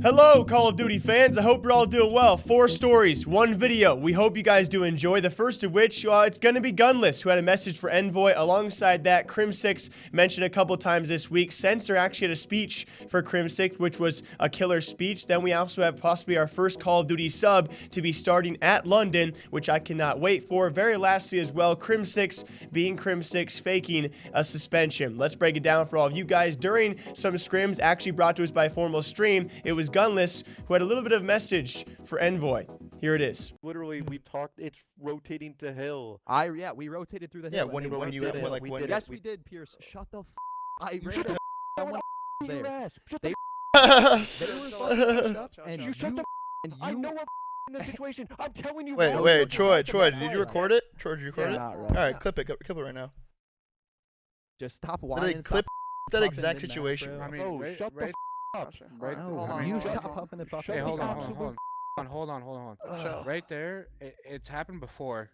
Hello, Call of Duty fans. I hope you're all doing well. 4 stories, 1 video. We hope you guys do enjoy. The first of which, it's going to be Gunless, who had a message for Envoy. Alongside that, Crimsix mentioned a couple times this week. Censor actually had a speech for Crimsix, which was a killer speech. Then we also have possibly our first Call of Duty sub to be starting at London, which I cannot wait for. Very lastly as well, Crimsix being Crimsix, faking a suspension. Let's break it down for all of you guys. During some scrims, actually brought to us by Formal Stream, it was Gunless who had a little bit of message for Envoy. Here it is. Literally, we talked. It's rotating to hill. Yeah, we rotated through the hill. Yeah, when you did it. like when Yes, we did, Pierce. Shut the f. I ran the someone there. They were fucking up, and You shut the and I you. know we're in this situation. I'm telling you. Wait, Troy, did you record it? Troy, did you record Yeah, it? not All really. right, clip it right now. Just stop Literally whining. clip stop that puffing exact and situation. bro. I mean, Bro, shut the up. Right, No, you stop puffing and puffing. Hey, hold on, Stop. hold on. Right there, it's happened before.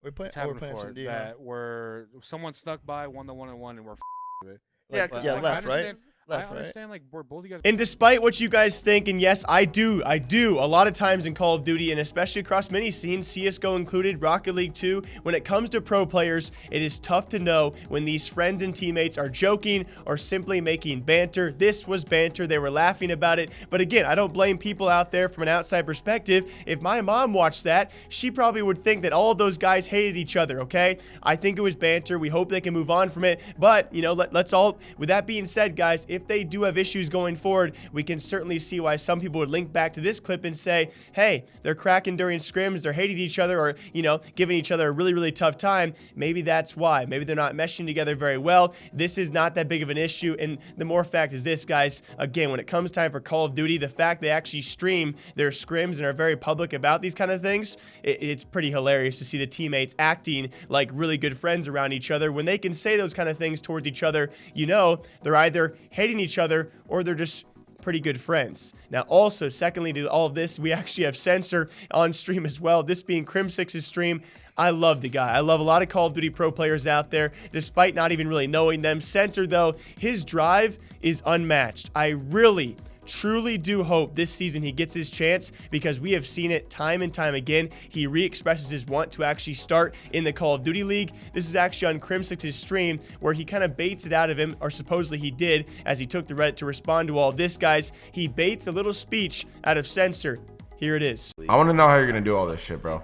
We're playing. It's We're happened playing before some D. that where someone snuck by 1-1-1 and we're with it. Yeah, But, yeah, like, left, right? I Left, right? understand, like, where both of you guys. And despite what you guys think, and yes, I do, a lot of times in Call of Duty, and especially across many scenes, CSGO included, Rocket League too, when it comes to pro players, it is tough to know when these friends and teammates are joking or simply making banter. This was banter. They were laughing about it. But again, I don't blame people out there from an outside perspective. If my mom watched that, she probably would think that all of those guys hated each other, okay? I think it was banter. We hope they can move on from it. But, you know, let's all, with that being said, guys, if they do have issues going forward, we can certainly see why some people would link back to this clip and say, hey, they're cracking during scrims, they're hating each other, or, you know, giving each other a really, really tough time. Maybe that's why. Maybe they're not meshing together very well. This is not that big of an issue. And the more fact is this, guys, again, when it comes time for Call of Duty, the fact they actually stream their scrims and are very public about these kind of things, it's pretty hilarious to see the teammates acting like really good friends around each other. When they can say those kind of things towards each other, you know, they're either hating each other or they're just pretty good friends. Now, also, secondly to all of this, we actually have Censor on stream as well. This being Crimsix's stream. I love the guy. I love a lot of Call of Duty pro players out there, despite not even really knowing them. Censor, though, his drive is unmatched. I really truly do hope this season he gets his chance, because we have seen it time and time again. He re-expresses his want to actually start in the Call of Duty League. This is actually on Crimsix's stream where he kind of baits it out of him, or supposedly he did, as he took the Reddit to respond to all of this, guys. He baits a little speech out of Censor. Here it is. I want to know how you're going to do all this shit, bro.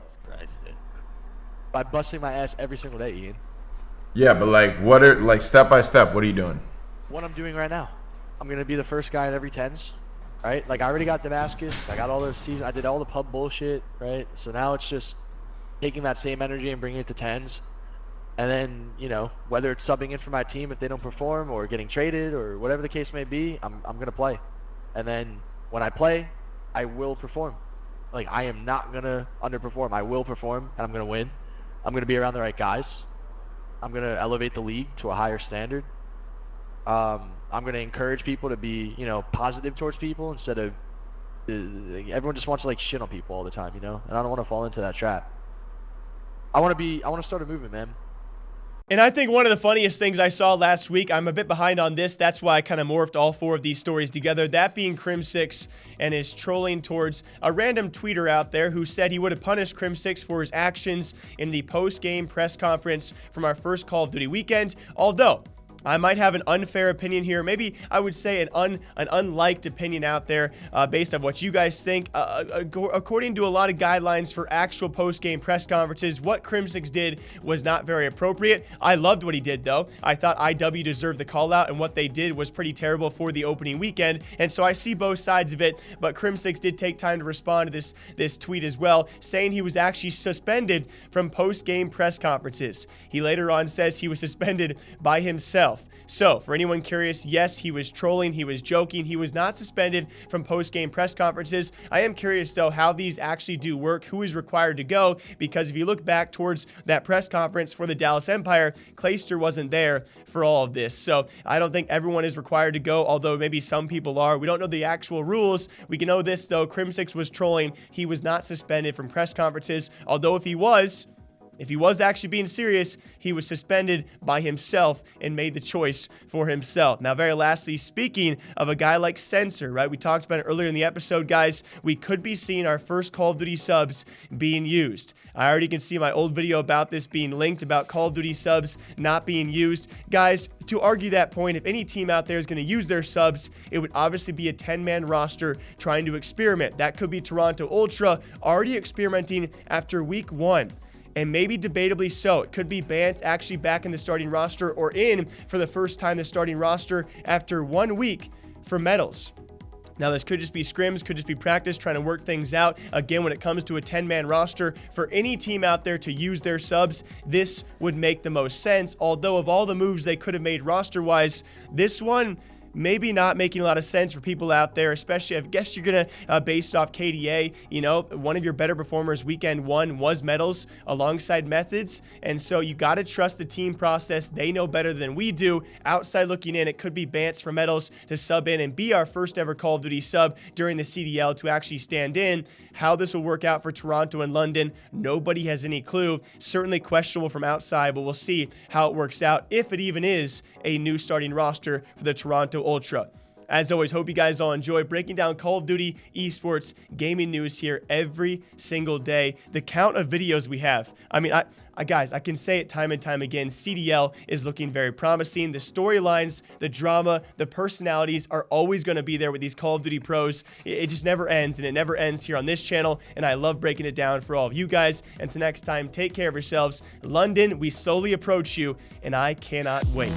By busting my ass every single day, Ian. Yeah, but like step by step, what are you doing? What I'm doing right now. I'm going to be the first guy in every 10s, right? Like, I already got Damascus. I got all those seasons. I did all the pub bullshit, right? So now it's just taking that same energy and bringing it to 10s. And then, you know, whether it's subbing in for my team if they don't perform, or getting traded, or whatever the case may be, I'm going to play. And then when I play, I will perform. Like, I am not going to underperform. I will perform, and I'm going to win. I'm going to be around the right guys. I'm going to elevate the league to a higher standard. I'm going to encourage people to be, you know, positive towards people instead of everyone just wants to like shit on people all the time, you know, and I don't want to fall into that trap. I want to start a movement, man. And I think one of the funniest things I saw last week, I'm a bit behind on this, that's why I kind of morphed all 4 of these stories together, that being Crimsix and his trolling towards a random tweeter out there who said he would have punished Crimsix for his actions in the post-game press conference from our first Call of Duty weekend, although I might have an unfair opinion here. Maybe I would say an unliked opinion out there based on what you guys think. According to a lot of guidelines for actual post-game press conferences, what Crimsix did was not very appropriate. I loved what he did, though. I thought IW deserved the call-out, and what they did was pretty terrible for the opening weekend. And so I see both sides of it, but Crimsix did take time to respond to this tweet as well, saying he was actually suspended from post-game press conferences. He later on says he was suspended by himself. So, for anyone curious, yes, he was trolling, he was joking, he was not suspended from post-game press conferences. I am curious, though, how these actually do work, who is required to go, because if you look back towards that press conference for the Dallas Empire, Clayster wasn't there for all of this. So, I don't think everyone is required to go, although maybe some people are. We don't know the actual rules. We can know this, though, Crimsix was trolling. He was not suspended from press conferences, although if he was, If he was actually being serious, he was suspended by himself and made the choice for himself. Now, very lastly, speaking of a guy like Censor, right? We talked about it earlier in the episode, guys. We could be seeing our first Call of Duty subs being used. I already can see my old video about this being linked, about Call of Duty subs not being used. Guys, to argue that point, if any team out there is going to use their subs, it would obviously be a 10-man roster trying to experiment. That could be Toronto Ultra already experimenting after week 1. And maybe debatably so. It could be Bance actually back in the starting roster, or in for the first time the starting roster after 1 week for medals. Now, this could just be scrims, could just be practice, trying to work things out. Again, when it comes to a 10-man roster, for any team out there to use their subs, this would make the most sense. Although of all the moves they could have made roster-wise, this one maybe not making a lot of sense for people out there, especially I guess you're going to base it off KDA. You know, one of your better performers weekend 1 was medals alongside methods. And so you got to trust the team process. They know better than we do. Outside looking in, it could be Bance for medals to sub in and be our first ever Call of Duty sub during the CDL to actually stand in. How this will work out for Toronto and London, nobody has any clue. Certainly questionable from outside, but we'll see how it works out, if it even is a new starting roster for the Toronto Ultra. As always, hope you guys all enjoy breaking down Call of Duty esports gaming news here every single day. The count of videos we have, I mean, guys, I can say it time and time again, CDL is looking very promising. The storylines, the drama, the personalities are always going to be there with these Call of Duty pros. It just never ends, and it never ends here on this channel, and I love breaking it down for all of you guys. Until next time, take care of yourselves. London, we slowly approach you, and I cannot wait.